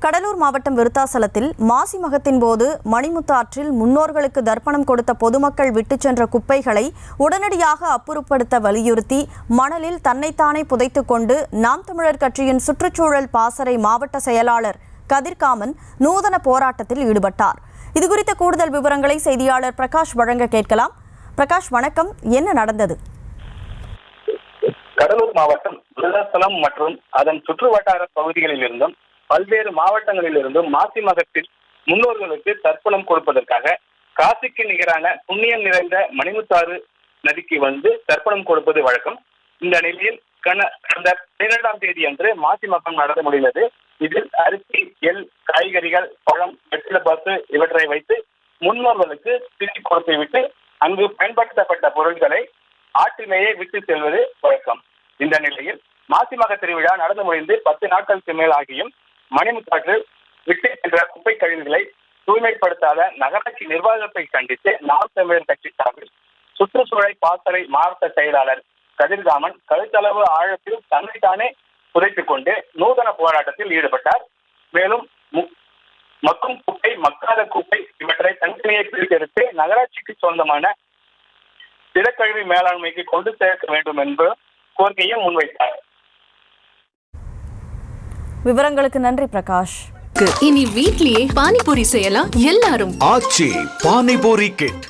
கடலூர் மாவட்டம் விருத்தாசலத்தில் மாசி மகத்தின் போது மணிமுத்தாற்றில் முன்னோர்களுக்கு தர்ப்பணம் கொடுத்த பொதுமக்கள் விட்டுச் சென்ற குப்பைகளை உடனடியாக அப்புறப்படுத்த வலியுறுத்தி மணலில் தன்னைத்தானே புதைத்துக் கொண்டு நாம் தமிழர் கட்சியின் சுற்றுச்சூழல் பாசறை மாவட்ட செயலாளர் கதிர்காமன் நூதன போராட்டத்தில் ஈடுபட்டார். இதுகுறித்த கூடுதல் விவரங்களை செய்தியாளர் பிரகாஷ் வழங்க கேட்கலாம். பிரகாஷ், வணக்கம். என்ன நடந்தது? கடலூர் மாவட்டம் விருத்தாசலம் மற்றும் அதன் சுற்றுவட்டார பகுதிகளில் இருந்தும் பல்வேறு மாவட்டங்களில் இருந்தும் மாசி மகத்தில் முன்னோர்களுக்கு தர்ப்பணம் கொடுப்பதற்காக காசிக்கு நிகரான புண்ணியம் நிறைந்த மணிமுத்தாறு நதிக்கு வந்து தர்ப்பணம் கொடுப்பது வழக்கம். இந்த நிலையில் கடந்த 12ஆம் தேதி அன்று மாசி மகம் நடந்து முடிந்தது. இதில் அரிசி, எள், காய்கறிகள், பழம், வெற்றிலப்பாக்கு இவற்றை வைத்து முன்னோர்களுக்கு திருச்சி கொடுத்து விட்டு அங்கு பயன்படுத்தப்பட்ட பொருட்களை ஆற்றிலேயே விட்டு செல்வது வழக்கம். இந்த நிலையில் மாசி மக திருவிழா நடந்து முடிந்து 10 நாட்களுக்கு மேல் ஆகியும் மணிமுத்தாற்று விட்டு சென்ற குப்பை கழிவுகளை தூய்மைப்படுத்தாத நகராட்சி நிர்வாகத்தை கண்டித்து நாம் தமிழர் கட்சி சார்பில் சுற்றுச்சூழல் பாசறை மாவட்ட செயலாளர் கதிர்காமன் கழுத்தளவு ஆழத்தில் தன்னைத்தானே புதைத்துக் கொண்டு நூதன போராட்டத்தில் ஈடுபட்டார். மேலும் மக்கும் குப்பை, மக்காத குப்பை இவற்றை தனித்தனியே பிரித்தெடுத்து நகராட்சிக்கு சொந்தமான திடக்கழிவு மேலாண்மைக்கு கொண்டு சேர்க்க வேண்டும் என்ற கோரிக்கையை முன்வைத்தார். விவரங்களுக்கு நன்றி பிரகாஷ். இனி வீட்லயே பானிபூரி செய்யலாம் எல்லாரும். ஆச்சி பானிபூரி கிட்.